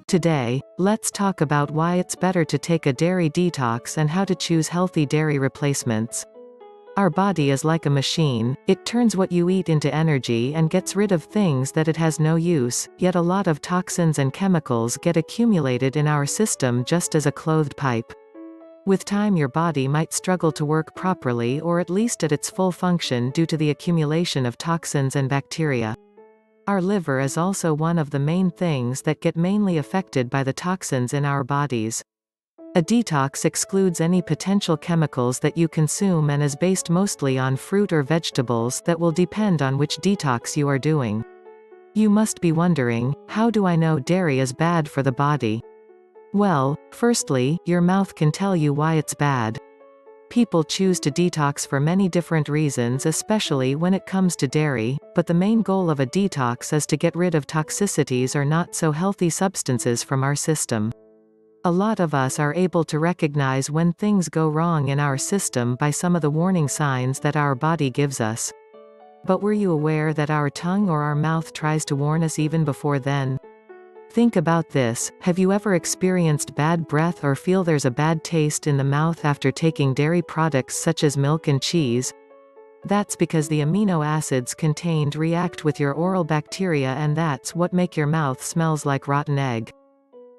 Today, let's talk about why it's better to take a dairy detox and how to choose healthy dairy replacements. Our body is like a machine. It turns what you eat into energy and gets rid of things that it has no use, yet a lot of toxins and chemicals get accumulated in our system just as a clothed pipe. With time, your body might struggle to work properly or at least at its full function due to the accumulation of toxins and bacteria. Our liver is also one of the main things that get mainly affected by the toxins in our bodies. A detox excludes any potential chemicals that you consume and is based mostly on fruit or vegetables that will depend on which detox you are doing. You must be wondering, how do I know dairy is bad for the body? Well, firstly, your mouth can tell you why it's bad. People choose to detox for many different reasons, especially when it comes to dairy, but the main goal of a detox is to get rid of toxicities or not so healthy substances from our system. A lot of us are able to recognize when things go wrong in our system by some of the warning signs that our body gives us. But were you aware that our tongue or our mouth tries to warn us even before then? Think about this. Have you ever experienced bad breath or feel there's a bad taste in the mouth after taking dairy products such as milk and cheese? That's because the amino acids contained react with your oral bacteria, and that's what make your mouth smells like rotten egg.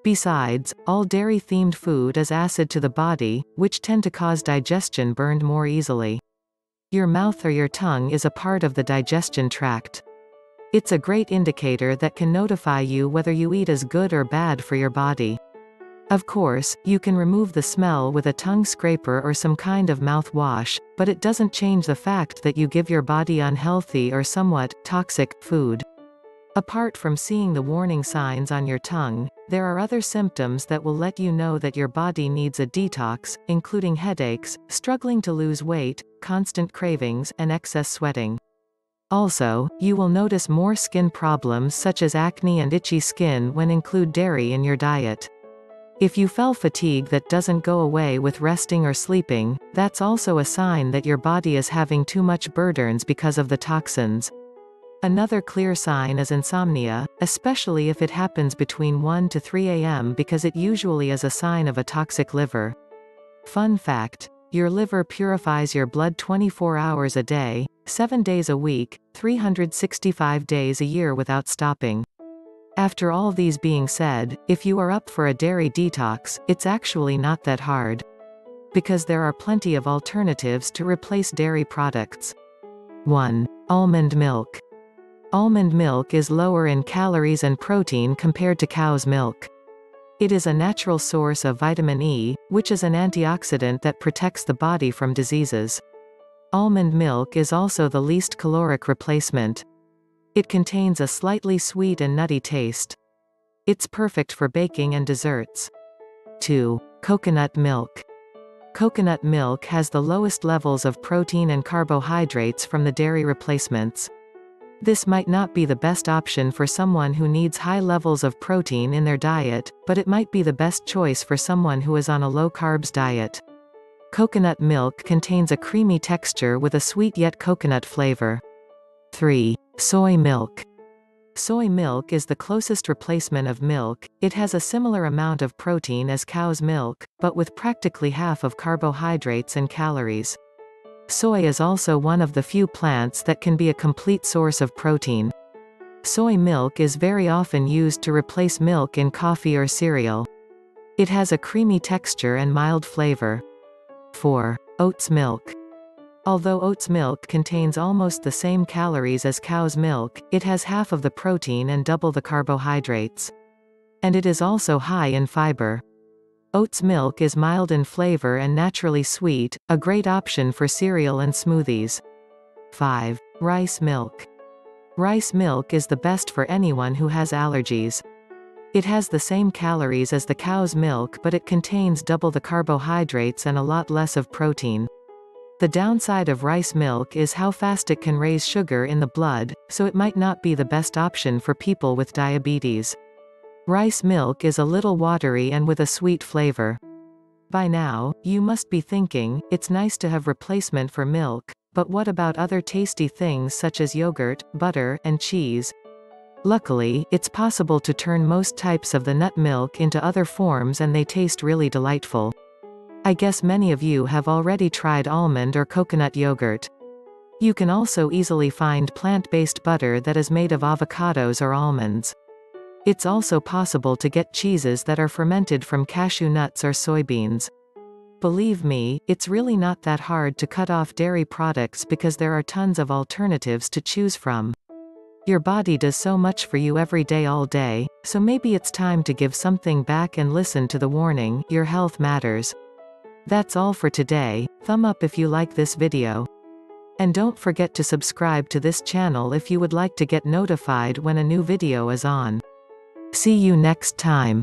Besides, all dairy-themed food is acid to the body, which tend to cause digestion burned more easily. Your mouth or your tongue is a part of the digestion tract. It's a great indicator that can notify you whether you eat is good or bad for your body. Of course, you can remove the smell with a tongue scraper or some kind of mouthwash, but it doesn't change the fact that you give your body unhealthy or somewhat toxic food. Apart from seeing the warning signs on your tongue, there are other symptoms that will let you know that your body needs a detox, including headaches, struggling to lose weight, constant cravings, and excess sweating. Also, you will notice more skin problems such as acne and itchy skin when include dairy in your diet. If you feel fatigue that doesn't go away with resting or sleeping, that's also a sign that your body is having too much burdens because of the toxins. Another clear sign is insomnia, especially if it happens between 1 to 3 a.m. because it usually is a sign of a toxic liver. Fun fact: your liver purifies your blood 24 hours a day, 7 days a week, 365 days a year without stopping. After all these being said, if you are up for a dairy detox, it's actually not that hard. Because there are plenty of alternatives to replace dairy products. 1. Almond milk. Almond milk is lower in calories and protein compared to cow's milk. It is a natural source of vitamin E, which is an antioxidant that protects the body from diseases. Almond milk is also the least caloric replacement. It contains a slightly sweet and nutty taste. It's perfect for baking and desserts. 2. Coconut milk. Coconut milk has the lowest levels of protein and carbohydrates from the dairy replacements. This might not be the best option for someone who needs high levels of protein in their diet, but it might be the best choice for someone who is on a low-carbs diet. Coconut milk contains a creamy texture with a sweet yet coconut flavor. 3. Soy milk. Soy milk is the closest replacement of milk. It has a similar amount of protein as cow's milk, but with practically half of carbohydrates and calories. Soy is also one of the few plants that can be a complete source of protein. Soy milk is very often used to replace milk in coffee or cereal. It has a creamy texture and mild flavor. 4. Oats milk. Although oats milk contains almost the same calories as cow's milk, it has half of the protein and double the carbohydrates. And it is also high in fiber. Oats milk is mild in flavor and naturally sweet, a great option for cereal and smoothies. 5. Rice milk. Rice milk is the best for anyone who has allergies. It has the same calories as the cow's milk, but it contains double the carbohydrates and a lot less of protein. The downside of rice milk is how fast it can raise sugar in the blood, so it might not be the best option for people with diabetes. Rice milk is a little watery and with a sweet flavor. By now, you must be thinking, it's nice to have replacement for milk, But what about other tasty things such as yogurt, butter, and cheese? Luckily, it's possible to turn most types of the nut milk into other forms and they taste really delightful. I guess many of you have already tried almond or coconut yogurt. You can also easily find plant-based butter that is made of avocados or almonds. It's also possible to get cheeses that are fermented from cashew nuts or soybeans. Believe me, it's really not that hard to cut off dairy products because there are tons of alternatives to choose from. Your body does so much for you every day all day, so maybe it's time to give something back and listen to the warning, your health matters. That's all for today. Thumb up if you like this video. And don't forget to subscribe to this channel if you would like to get notified when a new video is on. See you next time.